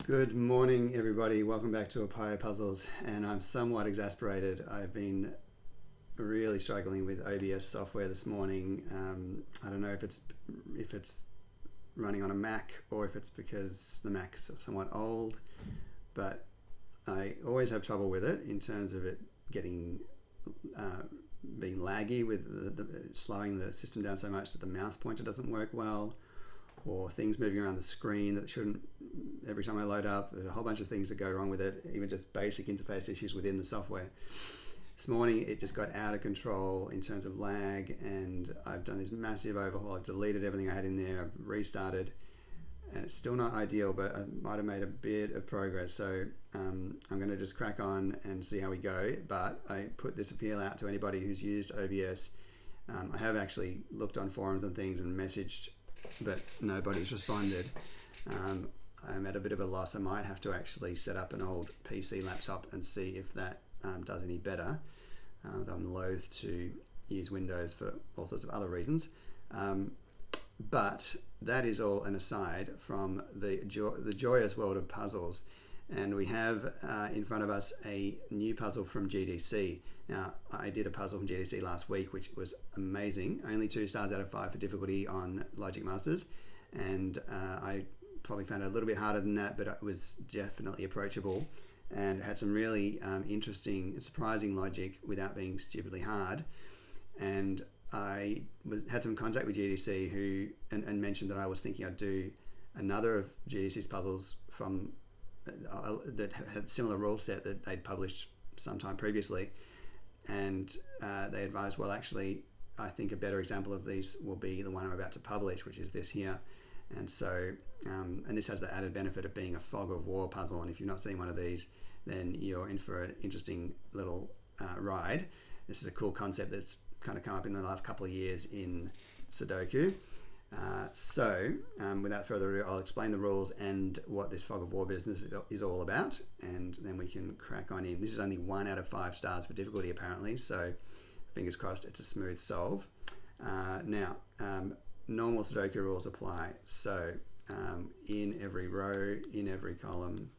Good morning, everybody. Welcome back to Apio Puzzles, and I'm somewhat exasperated. I've been really struggling with OBS software this morning. I don't know if it's running on a Mac or if it's because the Mac is somewhat old, but I always have trouble with it in terms of it getting being laggy with slowing the system down so much that the mouse pointer doesn't work well, or things moving around the screen that shouldn't. Every time I load up, there's a whole bunch of things that go wrong with it, even just basic interface issues within the software. This morning it just got out of control in terms of lag, and I've done this massive overhaul. I've deleted everything I had in there, I've restarted, and it's still not ideal, but I might have made a bit of progress. So I'm going to just crack on and see how we go. But I put this appeal out to anybody who's used OBS. I have actually looked on forums and things and messaged, but nobody's responded. I'm at a bit of a loss. I might have to actually set up an old PC laptop and see if that does any better. I'm loath to use Windows for all sorts of other reasons. But that is all an aside from the joyous world of puzzles. And we have in front of us a new puzzle from GDC. Now, I did a puzzle from GDC last week, which was amazing. Only 2 stars out of 5 for difficulty on Logic Masters. And I probably found it a little bit harder than that, but it was definitely approachable and had some really interesting and surprising logic without being stupidly hard. And I had some contact with GDC who and mentioned that I was thinking I'd do another of GDC's puzzles from that had similar rule set that they'd published sometime previously. And they advised, well, actually, I think a better example of these will be the one I'm about to publish, which is this here. And so, and this has the added benefit of being a fog of war puzzle. And if you've not seen one of these, then you're in for an interesting little ride. This is a cool concept that's kind of come up in the last couple of years in Sudoku. So, without further ado, I'll explain the rules and what this fog of war business is all about, and then we can crack on in. This is only 1 out of 5 stars for difficulty, apparently, so fingers crossed it's a smooth solve. Now, normal Sudoku rules apply. So, in every row, in every column,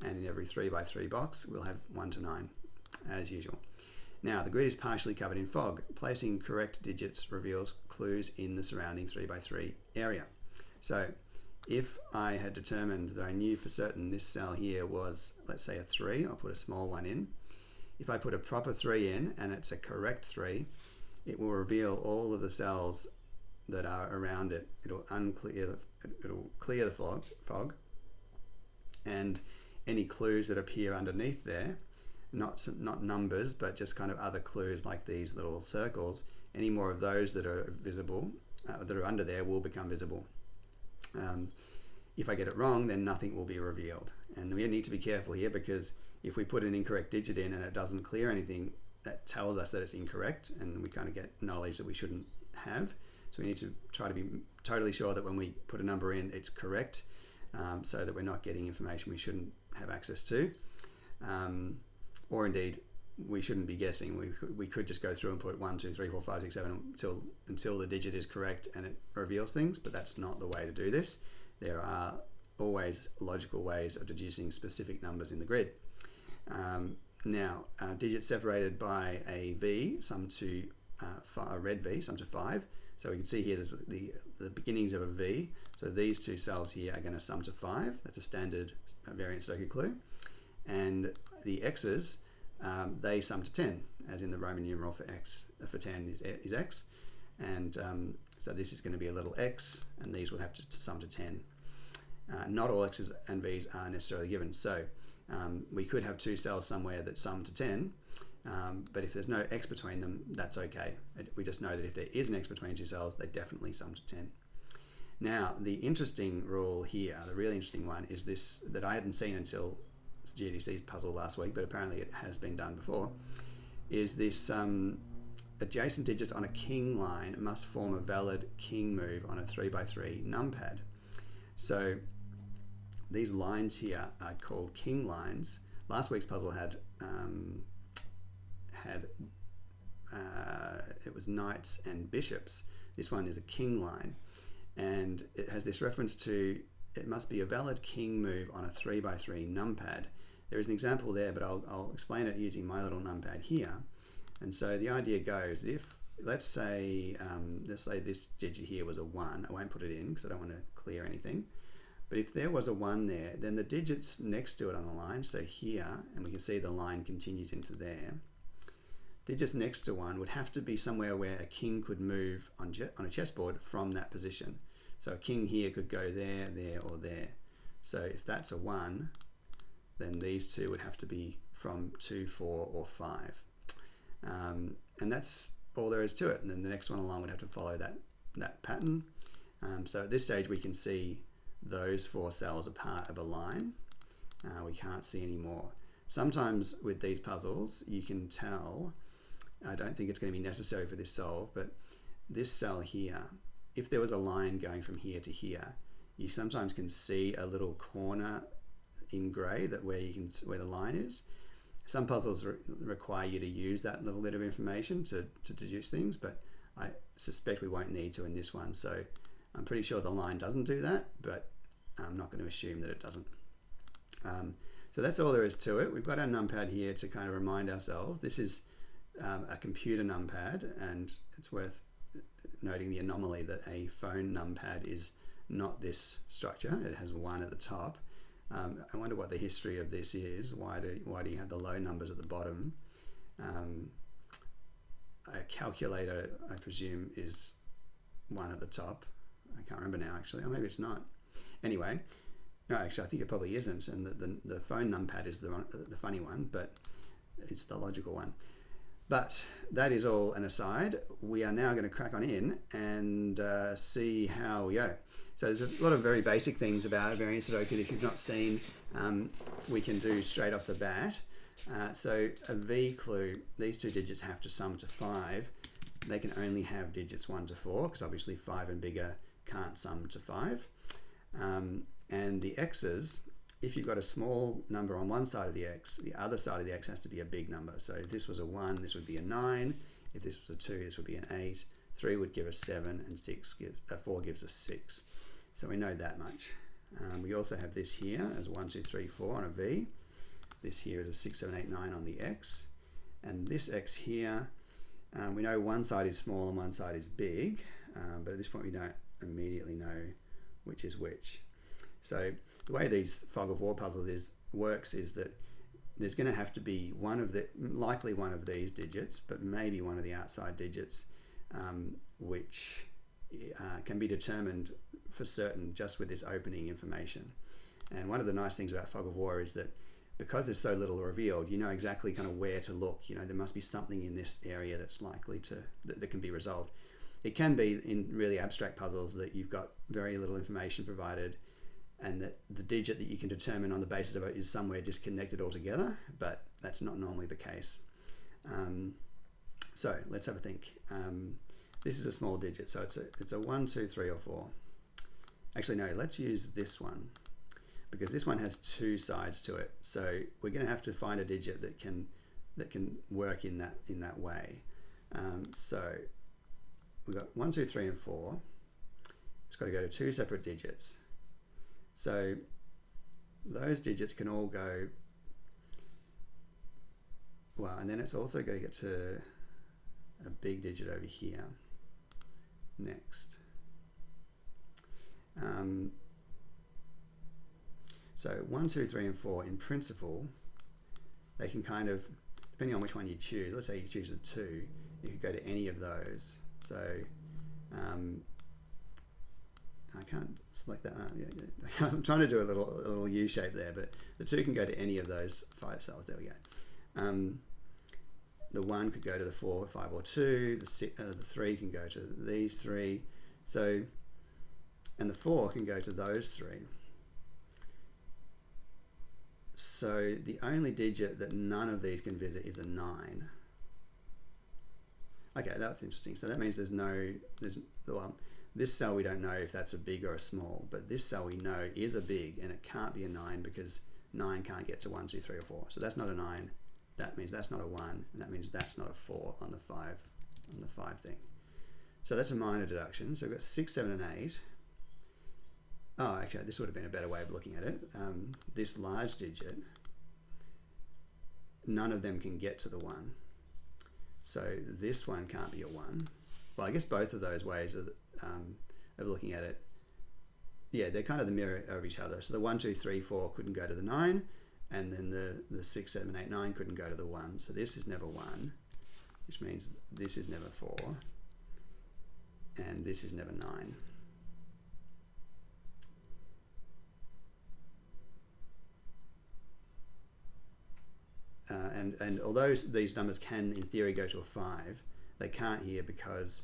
and in every 3x3 box, we'll have 1 to 9, as usual. Now, the grid is partially covered in fog. Placing correct digits reveals clues in the surrounding 3x3 area. So, if I had determined that I knew for certain this cell here was, let's say, a 3, I'll put a small one in. If I put a proper 3 in, and it's a correct 3, it will reveal all of the cells that are around it. It'll clear the fog, and any clues that appear underneath there, not numbers, but just kind of other clues like these little circles, any more of those that are visible, that are under there, will become visible. If I get it wrong, then nothing will be revealed. And we need to be careful here, because if we put an incorrect digit in and it doesn't clear anything, that tells us that it's incorrect, and we kind of get knowledge that we shouldn't have. So we need to try to be totally sure that when we put a number in, it's correct, so that we're not getting information we shouldn't have access to. Or indeed, we shouldn't be guessing. We could just go through and put 1, 2, 3, 4, 5, 6, 7 until the digit is correct and it reveals things, but that's not the way to do this. There are always logical ways of deducing specific numbers in the grid. Now, digits separated by a V sum to a red V sum to 5. So we can see here there's the beginnings of a V. So these 2 cells here are going to sum to 5. That's a standard variant Sudoku clue. And the X's, they sum to 10, as in the Roman numeral for X, for 10 is X. And so this is going to be a little X, and these will have to sum to 10. Not all X's and V's are necessarily given. So we could have 2 cells somewhere that sum to 10, but if there's no X between them, that's okay. We just know that if there is an X between 2 cells, they definitely sum to 10. Now, the interesting rule here, the really interesting one, is this that I hadn't seen until GDC's puzzle last week, but apparently it has been done before, is this adjacent digits on a king line must form a valid king move on a 3x3 numpad. So these lines here are called king lines. Last week's puzzle had it was knights and bishops. This one is a king line, and it has this reference to it must be a valid king move on a 3x3 numpad. There is an example there, but I'll explain it using my little numpad here. And so the idea goes, if let's say this digit here was a 1. I won't put it in because I don't want to clear anything. But if there was a 1 there, then the digits next to it on the line, so here, and we can see the line continues into there, digits next to 1 would have to be somewhere where a king could move on a chessboard from that position. So a king here could go there, there, or there. So if that's a 1, then these two would have to be from 2, 4, or 5. And that's all there is to it. And then the next one along would have to follow that pattern. So at this stage we can see those 4 cells are part of a line. We can't see any more. Sometimes with these puzzles you can tell, I don't think it's going to be necessary for this solve, but this cell here, if there was a line going from here to here, you sometimes can see a little corner in grey where the line is. Some puzzles require you to use that little bit of information to deduce things, but I suspect we won't need to in this one. So I'm pretty sure the line doesn't do that, but I'm not going to assume that it doesn't. So that's all there is to it. We've got our numpad here to kind of remind ourselves. This is a computer numpad, and it's worth noting the anomaly that a phone numpad is not this structure. It has 1 at the top. I wonder what the history of this is. Why do you have the low numbers at the bottom? A calculator, I presume, is 1 at the top. I can't remember now, actually. Or maybe it's not. Anyway, no, actually, I think it probably isn't. And the phone numpad is the funny one, but it's the logical one. But that is all an aside. We are now going to crack on in and see how we go. So there's a lot of very basic things about a variant Sudoku that if you've not seen, we can do straight off the bat. So a V clue, these two digits have to sum to 5. They can only have digits 1 to 4, because obviously 5 and bigger can't sum to 5. And the X's, if you've got a small number on one side of the X, the other side of the X has to be a big number. So if this was a 1, this would be a 9. If this was a 2, this would be an 8. 3 would give us 7, and 4 gives us 6. So we know that much. We also have this here as 1, 2, 3, 4 on a V. This here is a 6, 7, 8, 9 on the X. And this X here, we know one side is small and one side is big, but at this point we don't immediately know which is which. So the way these fog of war puzzles works is that there's going to have to be likely one of these digits, but maybe one of the outside digits, which can be determined for certain just with this opening information. And one of the nice things about fog of war is that because there's so little revealed, you know exactly kind of where to look. You know, there must be something in this area that's likely that can be resolved. It can be in really abstract puzzles that you've got very little information provided, and that the digit that you can determine on the basis of it is somewhere disconnected altogether, but that's not normally the case. So let's have a think. This is a small digit, so it's a 1, 2, 3, or 4. Actually, no, let's use this one, because this one has 2 sides to it. So we're going to have to find a digit that can work in that way. So we've got 1, 2, 3, and 4. It's got to go to 2 separate digits. So those digits can all go, well, and then it's also going to get to a big digit over here next. So 1, 2, 3, and 4, in principle, they can kind of, depending on which one you choose, let's say you choose a 2, you could go to any of those. So I can't select that. I'm trying to do a little U shape there, but the 2 can go to any of those 5 cells. There we go. The 1 could go to the 4, 5, or 2. The 3 can go to these 3. So, and the 4 can go to those 3. So the only digit that none of these can visit is a 9. Okay, that's interesting. So that means well, this cell we don't know if that's a big or a small, but this cell we know is a big, and it can't be a 9 because 9 can't get to 1, 2, 3, or 4. So that's not a 9. That means that's not a 1, and that means that's not a 4 on the 5 thing. So that's a minor deduction. So we've got 6, 7, and 8. oh, actually, this would have been a better way of looking at it. This large digit, none of them can get to the 1. So this one can't be a 1. Well, I guess both of those ways of looking at it, yeah, they're kind of the mirror of each other. So the 1, 2, 3, 4 couldn't go to the 9, and then the 6, 7, 8, 9 couldn't go to the 1. So this is never 1, which means this is never 4, and this is never 9. And although these numbers can, in theory, go to a 5, they can't here because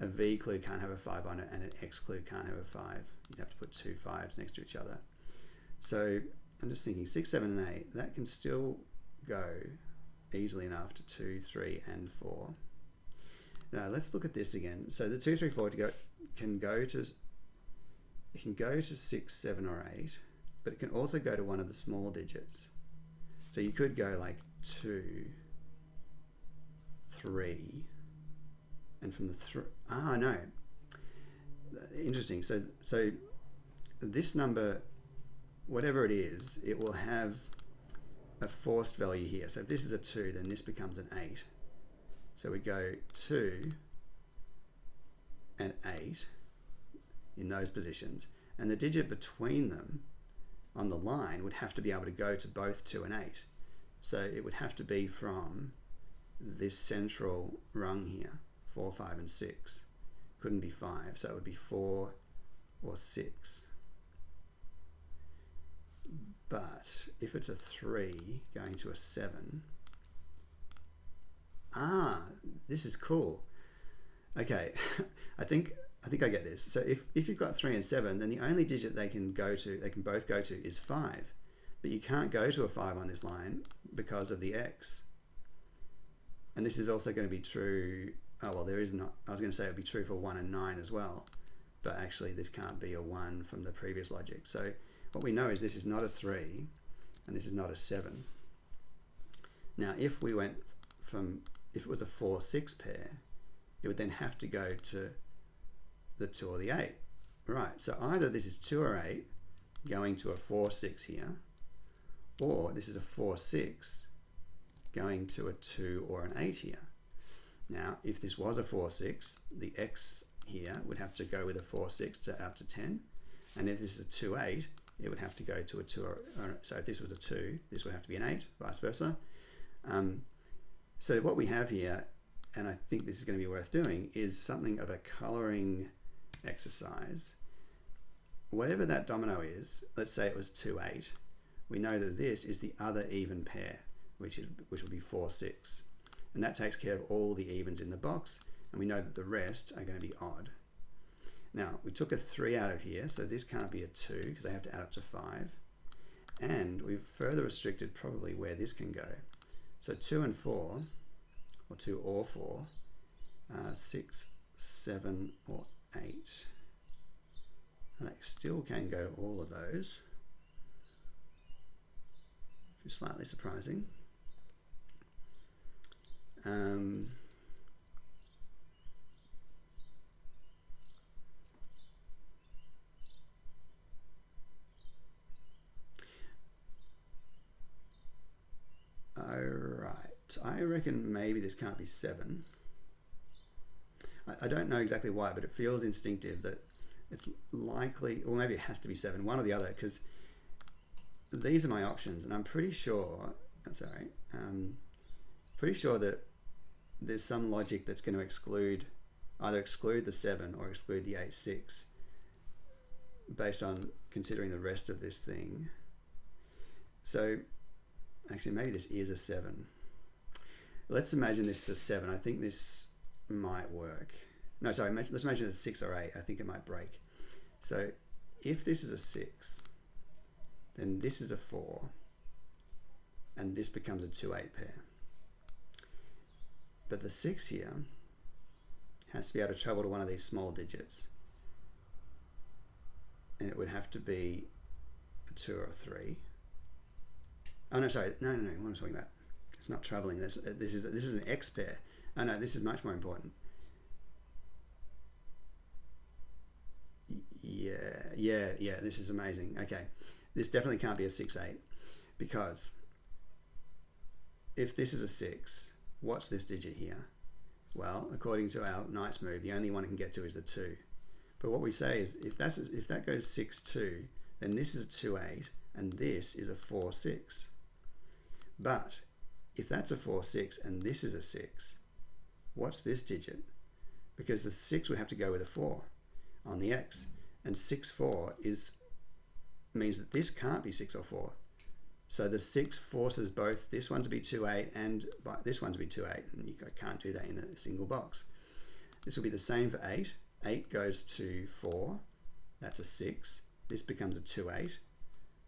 a V clue can't have a 5 on it and an X clue can't have a 5. You have to put 2 5s next to each other. So I'm just thinking 6, 7, and 8, that can still go easily enough to 2, 3, and 4. Now let's look at this again. So the 2, 3, 4 can go to 6, 7, or 8, but it can also go to one of the small digits. So you could go like 2, 3, and from the no. Interesting. So this number, whatever it is, it will have a forced value here. So if this is a 2, then this becomes an 8. So we go 2 and 8 in those positions, and the digit between them on the line would have to be able to go to both 2 and 8. So it would have to be from this central rung here, 4, 5, and 6. Couldn't be 5, so it would be 4 or 6. But if it's a 3 going to a 7, this is cool. Okay, I think I get this. So if you've got 3 and 7, then the only digit they can both go to is 5. But you can't go to a 5 on this line because of the X. And this is also going to be true, oh well, there is not, I was going to say it would be true for 1 and 9 as well, but actually this can't be a 1 from the previous logic. So what we know is this is not a 3 and this is not a 7. Now if it was a 4, 6 pair, it would then have to go to the 2 or the 8. Right, so either this is 2 or 8 going to a 4, 6 here, or this is a 4, 6 going to a 2 or an 8 here. Now, if this was a 4, 6, the X here would have to go with a 4, 6 to up to 10. And if this is a 2, 8, it would have to go to a 2, so if this was a 2, this would have to be an 8, vice versa. So what we have here, and I think this is going to be worth doing, is something of a coloring exercise. Whatever that domino is, let's say it was 2, 8, we know that this is the other even pair, which will be 4, 6. And that takes care of all the evens in the box, and we know that the rest are going to be odd. Now, we took a 3 out of here, so this can't be a 2 because they have to add up to 5. And we've further restricted probably where this can go. So 2 and 4, or 2 or 4, 6, 7, or 8. And they still can go to all of those, which is slightly surprising. Alright, I reckon maybe this can't be 7. I don't know exactly why, but it feels instinctive that it's likely, or maybe it has to be 7, one or the other, because these are my options, and I'm pretty sure, pretty sure that there's some logic that's going to either exclude the 7 or exclude the 8, 6, based on considering the rest of this thing. So actually maybe this is a 7. Let's imagine this is a 7. I think this might work. No, sorry, let's imagine it's a 6 or 8. I think it might break. So if this is a 6, then this is a 4, and this becomes a 2, 8 pair. But the 6 here has to be able to travel to one of these small digits, and it would have to be a 2 or a 3. Oh no, sorry, no, what am I talking about? It's not traveling. This is an X pair. Oh no, this is much more important. Yeah, this is amazing. Okay, this definitely can't be a 6-8, because if this is a 6, what's this digit here? Well, according to our Knight's move, the only one it can get to is the 2. But what we say is, if that goes 6-2, then this is a 2-8, and this is a 4-6. But if that's a 4-6 and this is a 6, what's this digit? Because the 6 would have to go with a 4 on the X, and 6-4 means that this can't be 6 or 4. So the 6 forces both this one to be 2-8 and this one to be 2-8, and you can't do that in a single box. This will be the same for 8. 8 goes to 4, that's a 6. This becomes a 2-8.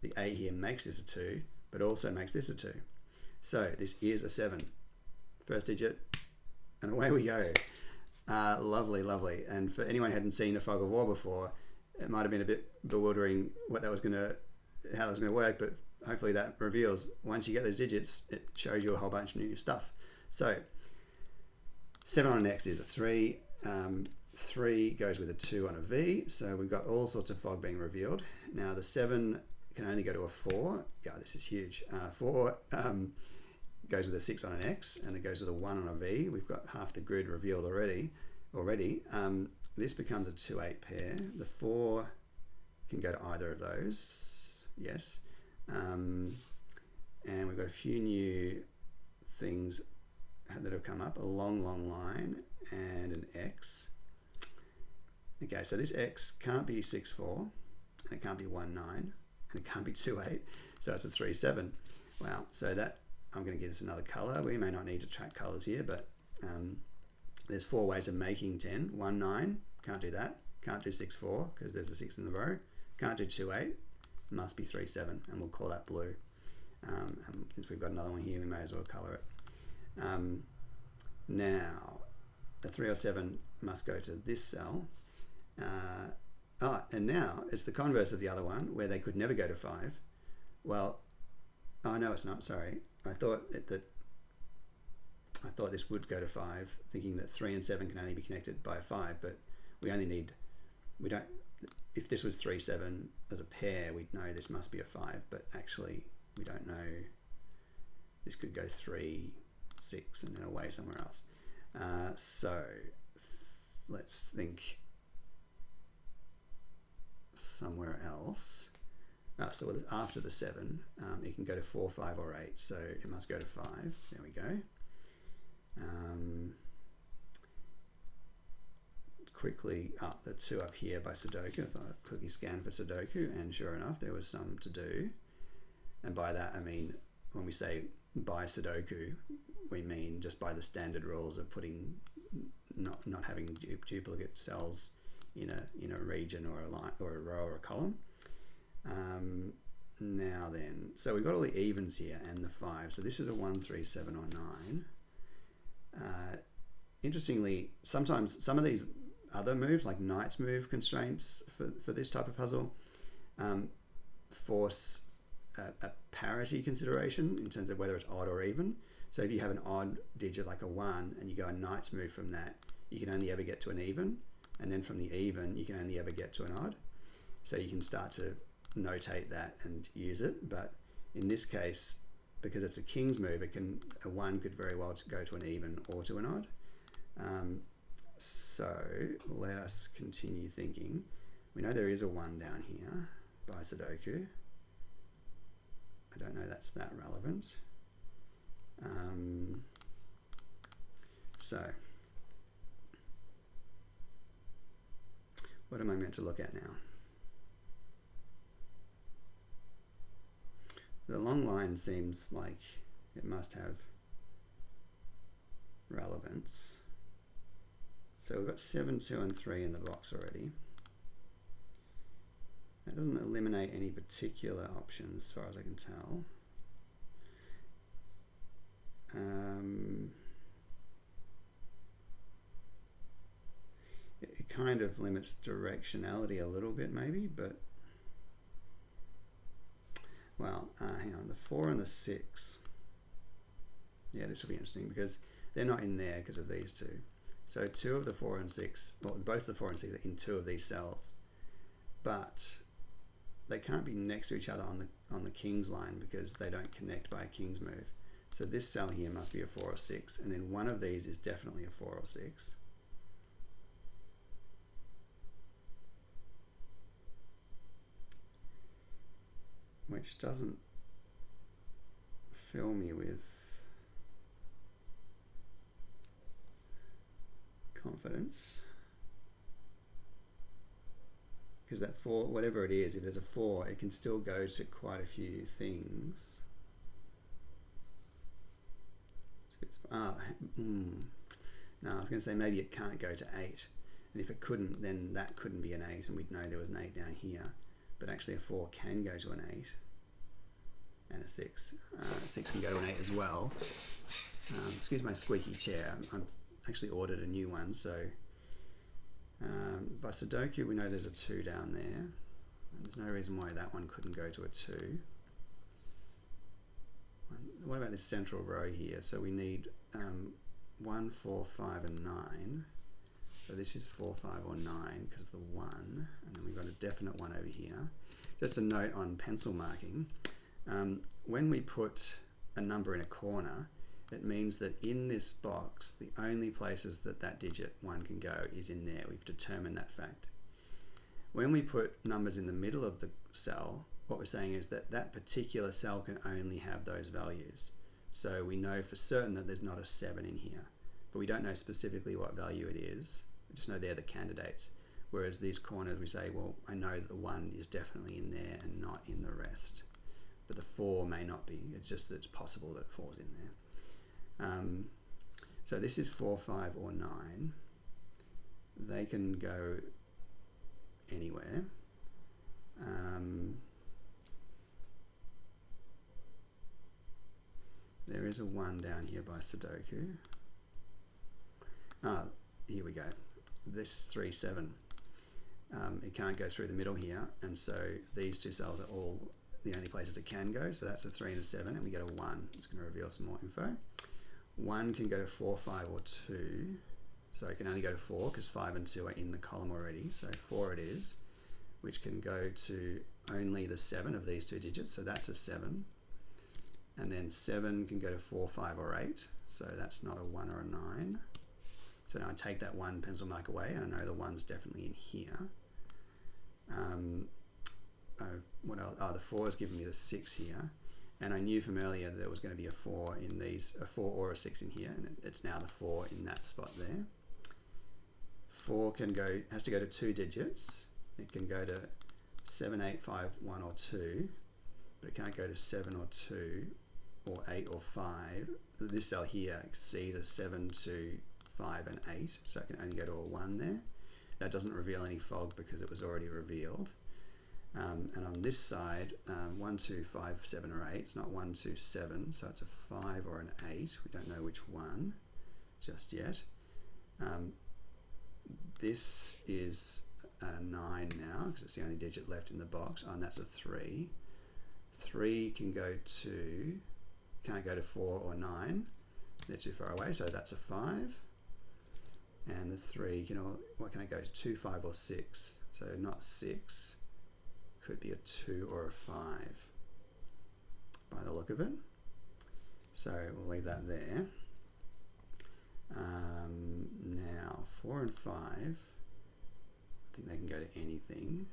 The 8 here makes this a 2, but also makes this a 2. So this is a 7. First digit, and away we go. Lovely, lovely. And for anyone who hadn't seen a fog of war before, it might have been a bit bewildering how that was going to work, but hopefully that reveals, once you get those digits, it shows you a whole bunch of new stuff. So 7 on an X is a 3. 3 goes with a 2 on a V, so we've got all sorts of fog being revealed. Now the 7 can only go to a 4. Yeah, this is huge. 4 goes with a 6 on an X, and it goes with a 1 on a V. We've got half the grid revealed already. This becomes a 2-8 pair. The 4 can go to either of those. Yes. And we've got a few new things that have come up. A long line and an X. Okay, so this X can't be 6-4, and it can't be 1-9, and it can't be 2-8, so it's a 3-7. Wow, so that, I'm going to give this another color. We may not need to track colors here, but there's 4 ways of making 10. 1-9, can't do that. Can't do 6-4, because there's a 6 in the row. Can't do 2-8, must be 3-7, and we'll call that blue. And since we've got another one here, we may as well color it. Now, the 3 or 7 must go to this cell. And now it's the converse of the other one, where they could never go to 5. Well, oh no, it's not. Sorry, I thought this would go to 5, thinking that 3 and 7 can only be connected by a 5. But we don't. If this was 3-7 as a pair, we'd know this must be a 5. But actually, we don't know. This could go 3, 6, and then away somewhere else. So let's think somewhere else. So after the 7, it can go to 4, 5, or 8. So it must go to 5. There we go. Quickly up the 2 up here by Sudoku. I thought I'd quickly scan for Sudoku, and sure enough, there was some to do. And by that, I mean, when we say by Sudoku, we mean just by the standard rules of putting, not having duplicate cells in a region or a line or a row or a column. Now then, so we've got all the evens here and the 5. So this is a 1, 3, 7, or 9. Interestingly, sometimes some of these other moves, like Knight's move constraints for this type of puzzle, force a parity consideration in terms of whether it's odd or even. So if you have an odd digit like a 1 and you go a Knight's move from that, you can only ever get to an even, and then from the even you can only ever get to an odd. So you can start to notate that and use it, but in this case, because it's a king's move, a 1 could very well go to an even or to an odd. So let us continue thinking. We know there is a 1 down here by Sudoku. I don't know that's that relevant. So what am I meant to look at now? The long line seems like it must have relevance. So we've got 7, 2, and 3 in the box already. That doesn't eliminate any particular options as far as I can tell. It kind of limits directionality a little bit maybe, but well, hang on, the 4 and the 6. Yeah, this will be interesting because they're not in there because of these two. So 2 of the 4 and 6, well, both the 4 and 6 are in 2 of these cells. but they can't be next to each other on the king's line because they don't connect by a king's move. So this cell here must be a 4 or 6, and then one of these is definitely a 4 or 6. Which doesn't fill me with confidence. Because that 4, whatever it is, if there's a 4, it can still go to quite a few things. No, I was going to say maybe it can't go to 8. And if it couldn't, then that couldn't be an 8, and we'd know there was an 8 down here. But actually a 4 can go to an 8. And a 6. 6 can go to an 8 as well. Excuse my squeaky chair. I've actually ordered a new one, so by Sudoku we know there's a 2 down there. And there's no reason why that one couldn't go to a 2. What about this central row here? So we need 1, 4, 5 and 9. So this is 4, 5 or 9 because of the 1, and then we've got a definite 1 over here. Just a note on pencil marking. When we put a number in a corner, it means that in this box, the only places that that digit 1 can go is in there. We've determined that fact. When we put numbers in the middle of the cell, what we're saying is that that particular cell can only have those values. So we know for certain that there's not a 7 in here, but we don't know specifically what value it is. We just know they're the candidates. Whereas these corners, we say, well, I know that the 1 is definitely in there and not in the rest. But the 4 may not be. It's just that it's possible that it falls in there. So this is 4, 5 or 9. They can go anywhere. There is a 1 down here by Sudoku. Here we go. This 3, 7. It can't go through the middle here, and so these two cells are all the only places it can go. So that's a 3 and a 7, and we get a 1. It's going to reveal some more info. 1 can go to 4, 5 or 2. So it can only go to 4 because 5 and 2 are in the column already. So 4 it is, which can go to only the 7 of these two digits. So that's a 7. And then 7 can go to 4, 5 or 8. So that's not a 1 or a 9. So now I take that 1 pencil mark away, and I know the 1's definitely in here. What else? The 4 has given me the 6 here. And I knew from earlier that there was going to be a 4 in these, a 4 or a 6 in here, and it's now the 4 in that spot there. 4 has to go to 2 digits. It can go to 7, 8, 5, 1 or 2, but it can't go to 7 or 2 or 8 or 5. This cell here sees a 7, 2, 5 and 8, so it can only go to a 1 there. That doesn't reveal any fog because it was already revealed. And on this side, 1, 2, 5, 7 or 8. It's not 1, 2, 7, so it's a 5 or an 8. We don't know which one just yet. This is a 9 now because it's the only digit left in the box. And that's a 3. 3 can go to, can't go to 4 or 9. They're too far away, so that's a 5. And the 3 what can I go to? 2, 5 or 6. So not 6. Could be a 2 or a 5 by the look of it. So we'll leave that there. Now 4 and 5, I think they can go to anything,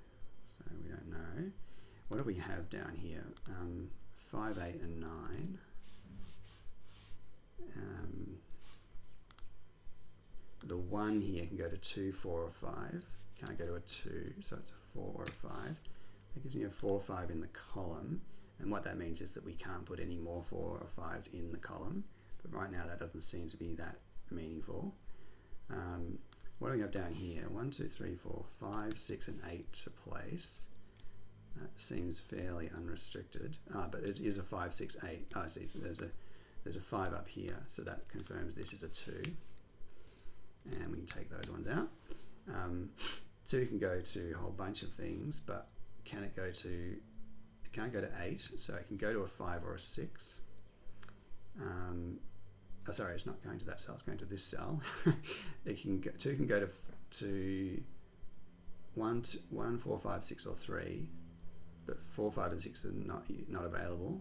so we don't know. What do we have down here? 5, 8 and 9. The 1 here can go to 2, 4 or 5. Can't go to a 2, so it's a 4 or a 5. That gives me a 4 or 5 in the column, and what that means is that we can't put any more 4 or 5s in the column, but right now that doesn't seem to be that meaningful. What do we have down here? 1, 2, 3, 4, 5, 6 and 8 to place. That seems fairly unrestricted, but it is a 5, 6, 8. I see, there's a 5 up here, so that confirms this is a 2. And we can take those ones out. 2 can go to a whole bunch of things, but it can't go to 8, so it can go to a 5 or a 6. Sorry, it's not going to that cell, it's going to this cell. 2 can go to 1, 4, 5, 6 or 3, but 4, 5 and 6 are not available,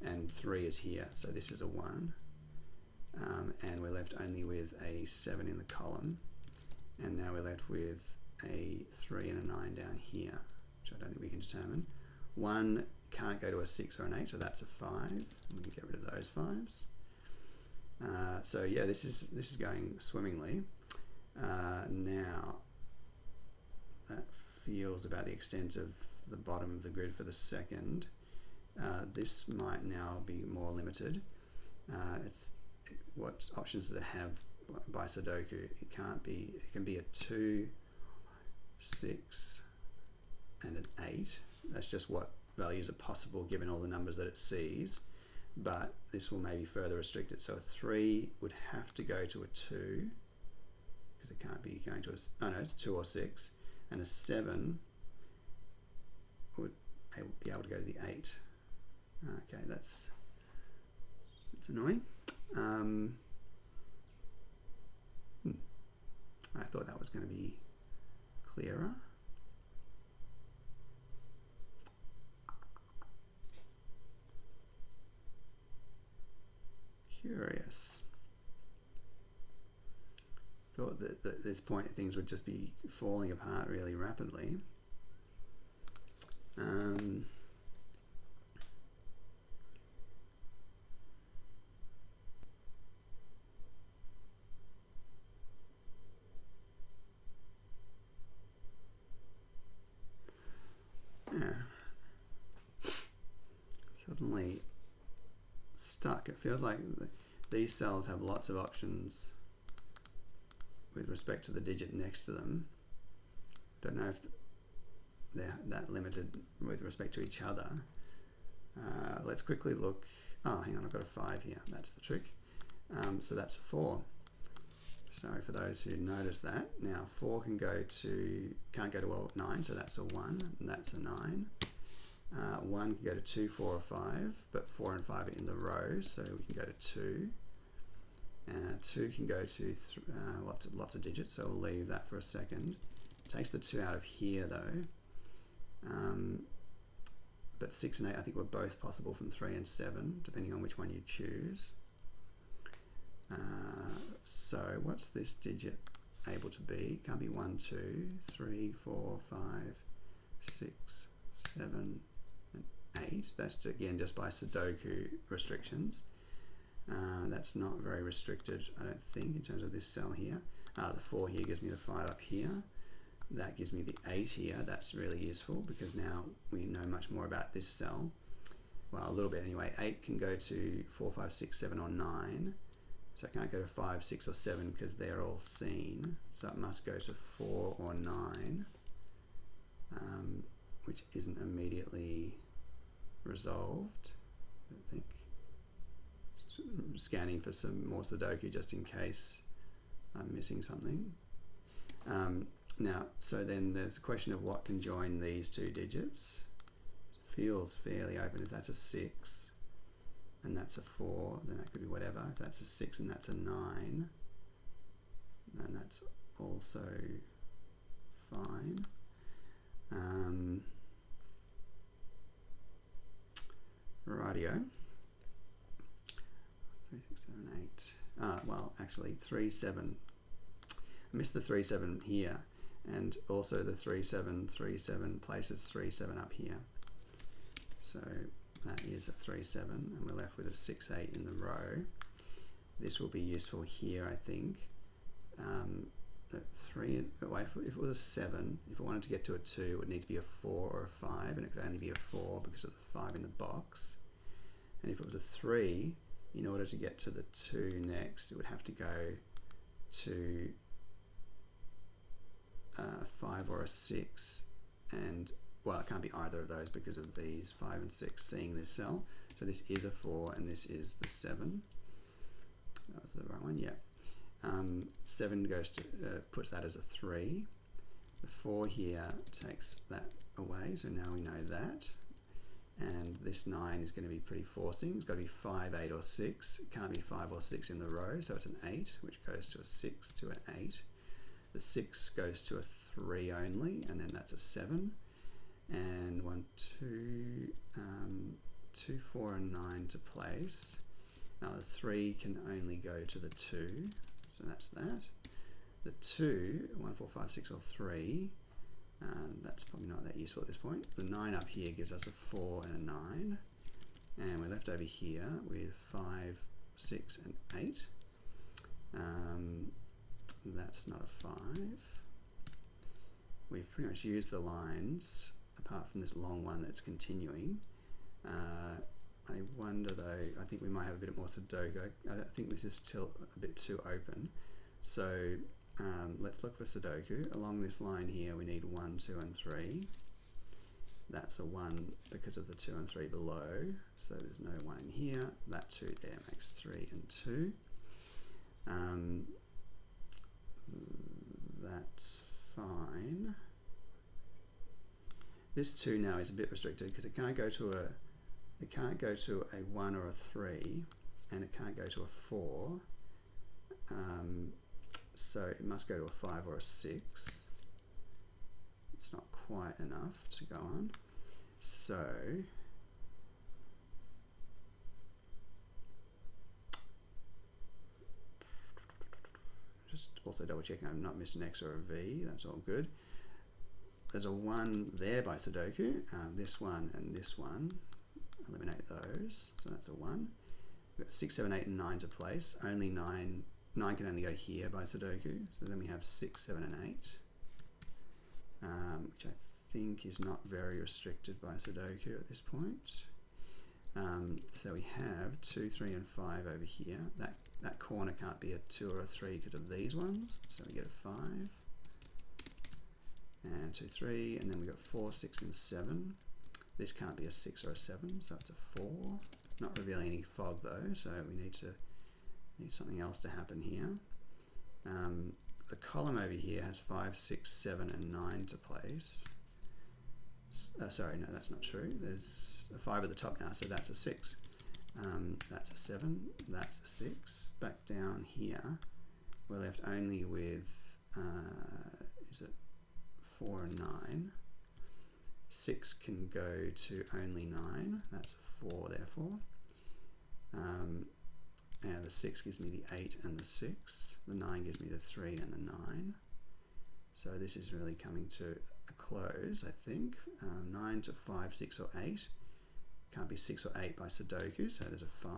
and 3 is here, so this is a 1, and we're left only with a 7 in the column, and now we're left with a 3 and a 9 down here, which I don't think we can determine. 1 can't go to a 6 or an 8, so that's a 5. We can get rid of those 5s. So yeah, this is going swimmingly. Now that feels about the extent of the bottom of the grid for the second. This might now be more limited. What options does it have by Sudoku? It can be a 2, 6, and an 8. That's just what values are possible given all the numbers that it sees, but this will maybe further restrict it. So a 3 would have to go to a 2, because it can't be going to a 2 or 6, and a 7 would be able to go to the 8. Okay, that's annoying. I thought that was going to be clearer. Curious. Thought that at this point things would just be falling apart really rapidly. Yeah. Suddenly stuck. It feels like these cells have lots of options with respect to the digit next to them. Don't know if they're that limited with respect to each other. Let's quickly look. Oh, hang on, I've got a 5 here. That's the trick. So that's a 4. Sorry for those who noticed that. Now 4 can't go to 9, so that's a 1, and that's a 9. 1 can go to 2, 4 or 5, but 4 and 5 are in the row, so we can go to 2. 2 can go to lots of digits, so we'll leave that for a second. Takes the 2 out of here though. But 6 and 8 I think were both possible from 3 and 7, depending on which one you choose. So what's this digit able to be? Can't be 1, 2, 3, 4, 5, 6, 7, and 8. That's again just by Sudoku restrictions. That's not very restricted, I don't think, in terms of this cell here. The 4 here gives me the 5 up here. That gives me the 8 here. That's really useful because now we know much more about this cell. Well, a little bit anyway. 8 can go to 4, 5, 6, 7 or 9. So I can't go to 5, 6 or 7 because they're all seen. So it must go to 4 or 9, which isn't immediately resolved, I don't think. Scanning for some more Sudoku just in case I'm missing something. Now, so then there's a question of what can join these two digits. Feels fairly open. If that's a 6 and that's a 4, then that could be whatever. If that's a 6 and that's a 9, then that's also fine. Rightio. 3, 6, 7, 8. Well, actually 3, 7. I missed the 3, 7 here, and also the 3, 7, 3, 7 places 3, 7 up here. So that is a 3, 7, and we're left with a 6, 8 in the row. This will be useful here, I think. If it was a 7, if it wanted to get to a 2, it would need to be a 4 or a 5, and it could only be a 4 because of the 5 in the box. And if it was a 3, in order to get to the 2 next, it would have to go to a 5 or a 6, and well, it can't be either of those because of these 5 and 6 seeing this cell. So this is a 4 and this is the 7. That was the right one, yeah. 7 goes to puts that as a 3. The 4 here takes that away, so now we know that. And this 9 is going to be pretty forcing. It's got to be 5, 8 or 6. It can't be 5 or 6 in the row, so it's an 8, which goes to a 6 to an 8. The 6 goes to a 3 only, and then that's a 7. And 1, 2, 2, 4, and 9 to place. Now the 3 can only go to the 2, so that's that. The 2, 1, 4, 5, 6, or 3, that's probably not that useful at this point. The 9 up here gives us a 4 and a 9. And we're left over here with 5, 6, and 8. That's not a 5. We've pretty much used the lines, apart from this long one that's continuing. I wonder though, I think we might have a bit more Sudoku. I think this is still a bit too open. So let's look for Sudoku. Along this line here, we need 1, 2, and 3. That's a 1 because of the 2 and 3 below. So there's no 1 in here. That 2 there makes 3 and 2. That's fine. This 2 now is a bit restricted because it can't go to a 1 or a 3, and it can't go to a 4. So it must go to a 5 or a 6. It's not quite enough to go on. So just also double checking I'm not missing an X or a V. That's all good. There's a 1 there by Sudoku. This one and this one. Eliminate those. So that's a 1. We've got 6, 7, 8, and 9 to place. Only 9 can only go here by Sudoku. So then we have 6, 7, and 8. Which I think is not very restricted by Sudoku at this point. So we have 2, 3, and 5 over here. That corner can't be a 2 or a 3 because of these ones. So we get a 5. And 2, 3, and then we got 4, 6, and 7. This can't be a 6 or a 7, so it's a 4. Not revealing any fog though, so we need something else to happen here. The column over here has 5, 6, 7, and 9 to place. Sorry, no, that's not true. There's a 5 at the top now, so that's a 6. That's a 7, that's a 6. Back down here, we're left only with, is it 4 and 9? 6 can go to only 9, that's a 4 therefore. And the 6 gives me the 8 and the 6. The 9 gives me the 3 and the 9. So this is really coming to a close, I think. 9 to 5, 6, or 8. Can't be 6 or 8 by Sudoku, so there's a 5.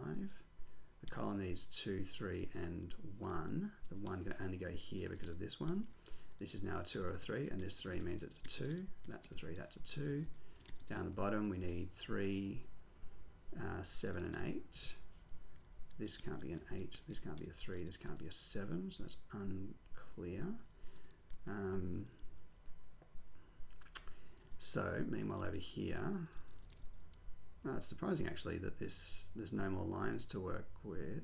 The column needs 2, 3, and 1. The 1 can only go here because of this one. This is now a 2 or a 3, and this 3 means it's a 2. That's a 3, that's a 2. Down the bottom we need 3, 7, and 8. This can't be an 8, this can't be a 3, this can't be a 7, so that's unclear. So meanwhile over here, it's surprising actually that there's no more lines to work with.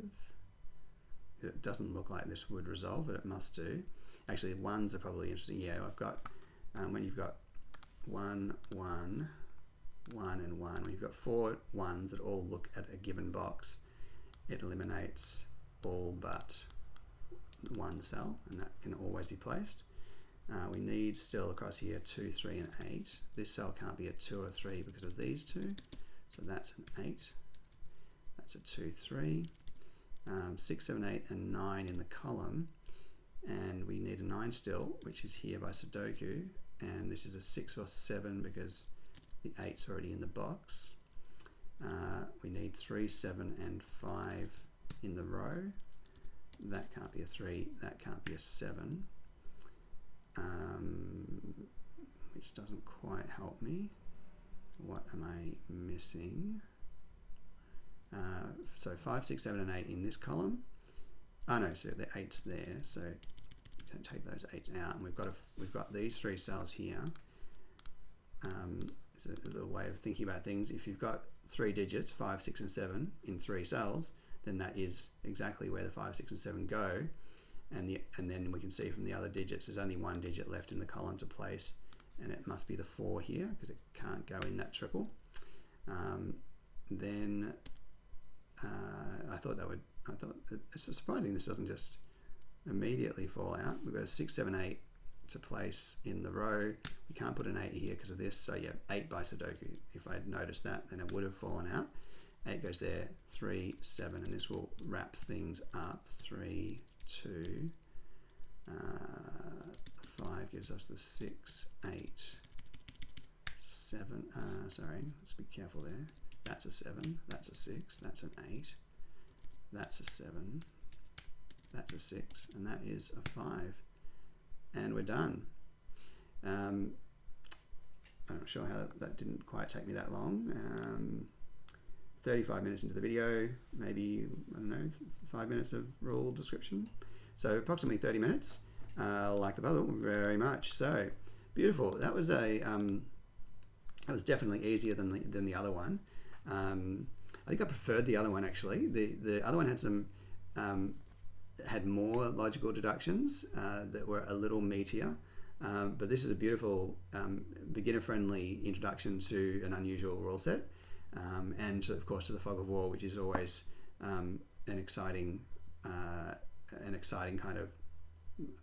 It doesn't look like this would resolve, but it must do. Actually, ones are probably interesting. Yeah, I've got, when you've got 1, 1, 1, and 1, when you've got 4 ones that all look at a given box, it eliminates all but one cell, and that can always be placed. We need still across here 2, 3, and 8. This cell can't be a 2 or 3 because of these two, so that's an 8. That's a 2, 3. 6, 7, 8, and 9 in the column, and we need a 9 still, which is here by Sudoku, and this is a 6 or 7 because the 8's already in the box. We need 3, 7, and 5 in the row. That can't be a 3, that can't be a 7, which doesn't quite help me. What am I missing? So 5, 6, 7, and 8 in this column. Oh no, so the 8's there, so don't take those 8's out, and we've got these 3 cells here. It's a little way of thinking about things. If you've got 3 digits, 5, 6, and 7 in 3 cells, then that is exactly where the 5, 6, and 7 go. And then we can see from the other digits, there's only 1 digit left in the column to place, and it must be the 4 here because it can't go in that triple. Then I thought it's surprising this doesn't just immediately fall out. We've got a 6, 7, 8 to place in the row. We can't put an 8 here because of this, so yeah, 8 by Sudoku. If I'd noticed that, then it would have fallen out. 8 goes there, 3, 7, and this will wrap things up. 3, 2, 5 gives us the 6, 8, 7. Sorry, let's be careful there. That's a 7, that's a 6, that's an 8, that's a 7, that's a 6, and that is a 5. And we're done. I'm not sure how that didn't quite take me that long. 35 minutes into the video, maybe, I don't know, 5 minutes of rule description. So approximately 30 minutes. Like the puzzle very much. So beautiful. That was definitely easier than the other one. I think I preferred the other one actually. The other one had some had more logical deductions that were a little meatier. But this is a beautiful beginner-friendly introduction to an unusual rule set, and of course to the Fog of War, which is always an exciting kind of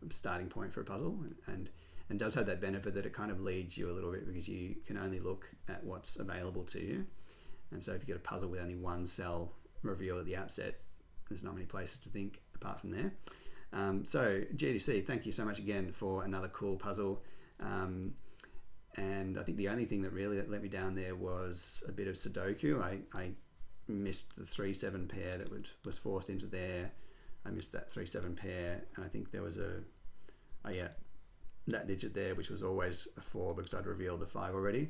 starting point for a puzzle, and does have that benefit that it kind of leads you a little bit because you can only look at what's available to you. And so if you get a puzzle with only one cell reveal at the outset, there's not many places to think apart from there. So GDC, thank you so much again for another cool puzzle. And I think the only thing that really let me down there was a bit of Sudoku. I missed the 3-7 pair that was forced into there. I missed that 3-7 pair, and I think there was that digit there, which was always a 4 because I'd revealed the 5 already.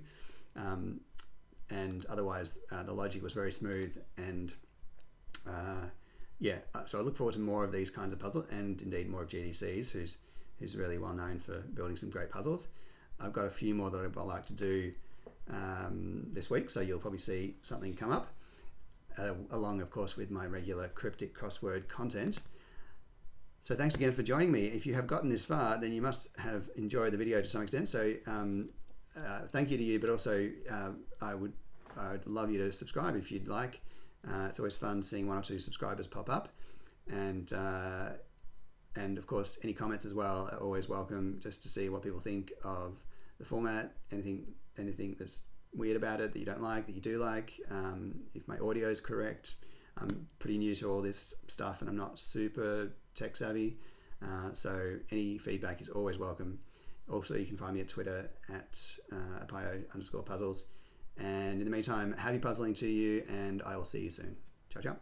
And otherwise, the logic was very smooth, and so I look forward to more of these kinds of puzzles, and indeed more of GDC's, who's really well known for building some great puzzles. I've got a few more that I'd like to do this week, so you'll probably see something come up, along of course with my regular cryptic crossword content. So thanks again for joining me. If you have gotten this far, then you must have enjoyed the video to some extent. So thank you to you, but also I would love you to subscribe if you'd like. It's always fun seeing 1 or 2 subscribers pop up, and of course any comments as well are always welcome, just to see what people think of the format, anything that's weird about it that you don't like, that you do like, if my audio is correct. I'm pretty new to all this stuff and I'm not super tech savvy, so any feedback is always welcome. Also, you can find me at Twitter at @apio_puzzles. And in the meantime, happy puzzling to you, and I will see you soon. Ciao, ciao.